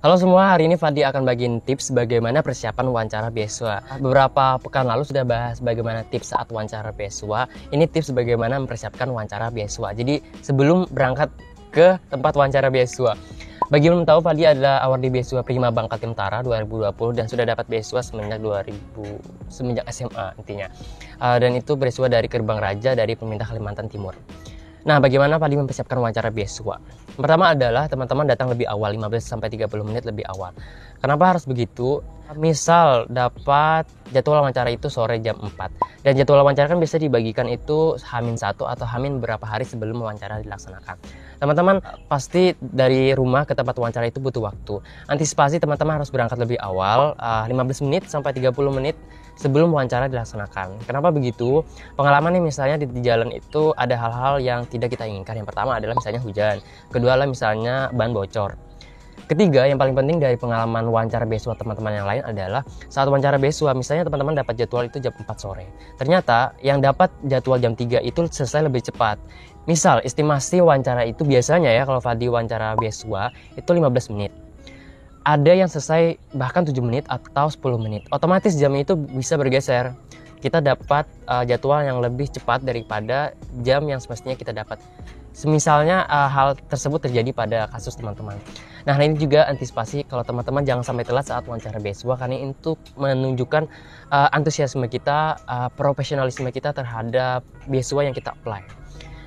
Halo semua, hari ini Fadi akan bagiin tips bagaimana persiapan wawancara beasiswa. Beberapa pekan lalu sudah bahas bagaimana tips saat wawancara beasiswa. Ini tips bagaimana mempersiapkan wawancara beasiswa. Jadi sebelum berangkat ke tempat wawancara beasiswa. Bagi yang belum tahu, Fadi adalah awardee beasiswa Prima Bangka Timtara 2020 dan sudah dapat beasiswa semenjak SMA intinya. Dan itu beasiswa dari Gerbang Raja dari pemerintah Kalimantan Timur. Nah, bagaimana Fadi mempersiapkan wawancara beasiswa? Pertama adalah teman-teman datang lebih awal, 15-30 menit lebih awal. Kenapa harus begitu? Misal dapat jadwal wawancara itu sore jam 4. Dan jadwal wawancara kan bisa dibagikan itu H-1 atau H- beberapa hari sebelum wawancara dilaksanakan. Teman-teman pasti dari rumah ke tempat wawancara itu butuh waktu. Antisipasi teman-teman harus berangkat lebih awal, 15 menit sampai 30 menit sebelum wawancara dilaksanakan. Kenapa begitu? Pengalaman nih misalnya di jalan itu ada hal-hal yang tidak kita inginkan. Yang pertama adalah misalnya hujan. Kedua adalah misalnya ban bocor. Ketiga, yang paling penting dari pengalaman wawancara beasiswa teman-teman yang lain adalah saat wawancara beasiswa, misalnya teman-teman dapat jadwal itu jam 4 sore. Ternyata yang dapat jadwal jam 3 itu selesai lebih cepat. Misal, estimasi wawancara itu biasanya ya kalau Fadi wawancara beasiswa itu 15 menit. Ada yang selesai bahkan 7 menit atau 10 menit. Otomatis jam itu bisa bergeser. Kita dapat jadwal yang lebih cepat daripada jam yang semestinya kita dapat. Semisalnya hal tersebut terjadi pada kasus teman-teman. Nah, ini juga antisipasi kalau teman-teman jangan sampai telat saat wawancara beasiswa, karena ini untuk menunjukkan antusiasme kita, profesionalisme kita terhadap beasiswa yang kita apply.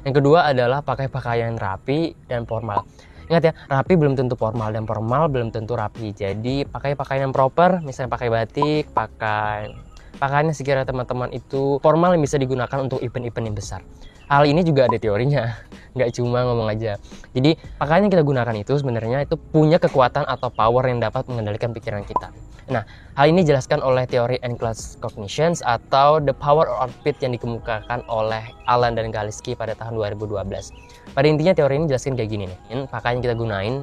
Yang kedua adalah pakai pakaian rapi dan formal. Ingat ya, rapi belum tentu formal dan formal belum tentu rapi. Jadi pakai pakaian yang proper, misalnya pakai batik, pakai pakaian yang sekiranya teman-teman itu formal yang bisa digunakan untuk event-event yang besar. Hal ini juga ada teorinya, nggak cuma ngomong aja. Jadi pakaian yang kita gunakan itu sebenarnya itu punya kekuatan atau power yang dapat mengendalikan pikiran kita. Nah, hal ini dijelaskan oleh teori N-class cognitions atau the power of outfit yang dikemukakan oleh Alan dan Galiski pada tahun 2012. Pada intinya teori ini jelaskan kayak gini nih, pakaian yang kita gunain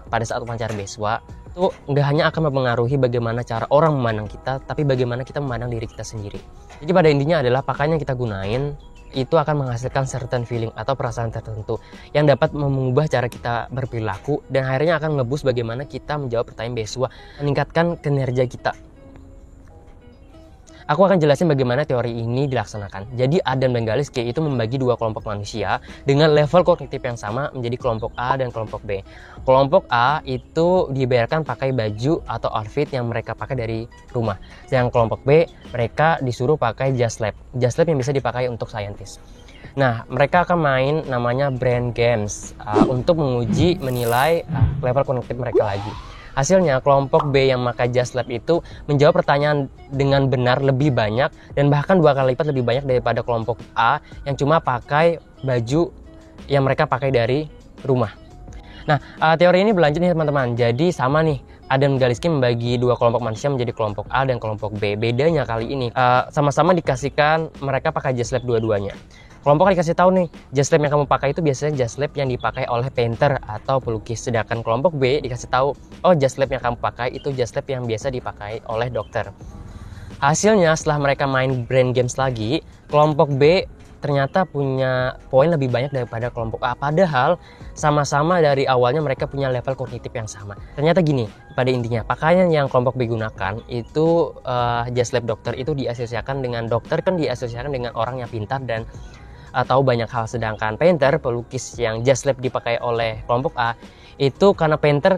pada saat wawancara beasiswa itu nggak hanya akan mempengaruhi bagaimana cara orang memandang kita, tapi bagaimana kita memandang diri kita sendiri. Jadi pada intinya adalah pakaian yang kita gunain itu akan menghasilkan certain feeling atau perasaan tertentu yang dapat mengubah cara kita berperilaku dan akhirnya akan ngeboost bagaimana kita menjawab pertanyaan beasiswa, meningkatkan kinerja kita. Aku akan jelasin bagaimana teori ini dilaksanakan. Jadi Adam dan Galiski itu membagi dua kelompok manusia dengan level kognitif yang sama menjadi kelompok A dan kelompok B. Kelompok A itu dibiarkan pakai baju atau outfit yang mereka pakai dari rumah. Yang kelompok B, mereka disuruh pakai jas lab. Jas lab yang bisa dipakai untuk scientist. Nah, mereka akan main namanya brain games untuk menguji, menilai level kognitif mereka lagi. Hasilnya, kelompok B yang memakai jas lab itu menjawab pertanyaan dengan benar lebih banyak dan bahkan 2 kali lipat lebih banyak daripada kelompok A yang cuma pakai baju yang mereka pakai dari rumah. Nah, teori ini berlanjut nih teman-teman. Jadi sama nih, Adam Galiski membagi dua kelompok manusia menjadi kelompok A dan kelompok B. Bedanya kali ini, sama-sama dikasihkan mereka pakai jas lab dua-duanya. Kelompok dikasih tahu nih, jas lab yang kamu pakai itu biasanya jas lab yang dipakai oleh painter atau pelukis. Sedangkan kelompok B dikasih tahu, oh jas lab yang kamu pakai itu jas lab yang biasa dipakai oleh dokter. Hasilnya setelah mereka main brain games lagi, kelompok B ternyata punya poin lebih banyak daripada kelompok A. Padahal sama-sama dari awalnya mereka punya level kognitif yang sama. Ternyata gini, pada intinya pakaian yang kelompok B gunakan itu jas lab dokter itu diasosiasikan dengan dokter, kan diasosiasikan dengan orang yang pintar dan tahu banyak hal. Sedangkan painter, pelukis yang jas lab dipakai oleh kelompok A itu karena painter,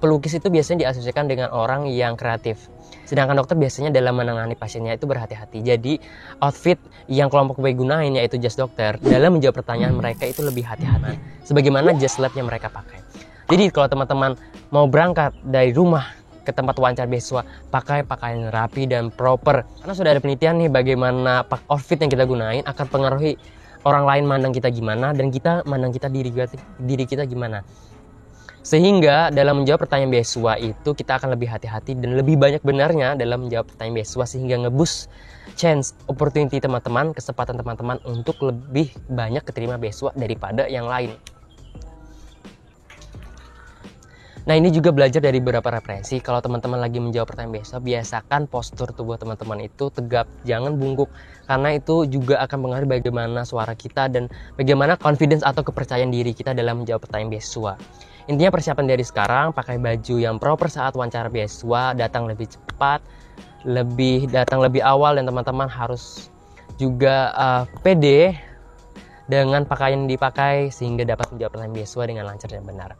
pelukis itu biasanya diasosiasikan dengan orang yang kreatif. Sedangkan dokter biasanya dalam menangani pasiennya itu berhati-hati. Jadi outfit yang kelompok B gunain yaitu jas dokter dalam menjawab pertanyaan mereka itu lebih hati-hati sebagaimana jas lab yang mereka pakai. Jadi kalau teman-teman mau berangkat dari rumah ke tempat wawancara beasiswa, pakai pakaian rapi dan proper. Karena sudah ada penelitian nih bagaimana outfit yang kita gunain akan pengaruhi orang lain mandang kita gimana dan kita mandang kita diri kita gimana. Sehingga dalam menjawab pertanyaan beasiswa itu kita akan lebih hati-hati dan lebih banyak benarnya dalam menjawab pertanyaan beasiswa, sehingga ngeboost chance, opportunity teman-teman, kesempatan teman-teman untuk lebih banyak keterima beasiswa daripada yang lain. Nah, ini juga belajar dari beberapa referensi. Kalau teman-teman lagi menjawab pertanyaan beasiswa, biasakan postur tubuh teman-teman itu tegap, jangan bungkuk, karena itu juga akan mempengaruhi bagaimana suara kita dan bagaimana confidence atau kepercayaan diri kita dalam menjawab pertanyaan beasiswa. Intinya persiapan dari sekarang, pakai baju yang proper saat wawancara beasiswa, datang lebih cepat, datang lebih awal, dan teman-teman harus juga pede dengan pakaian yang dipakai sehingga dapat menjawab pertanyaan beasiswa dengan lancar dan benar.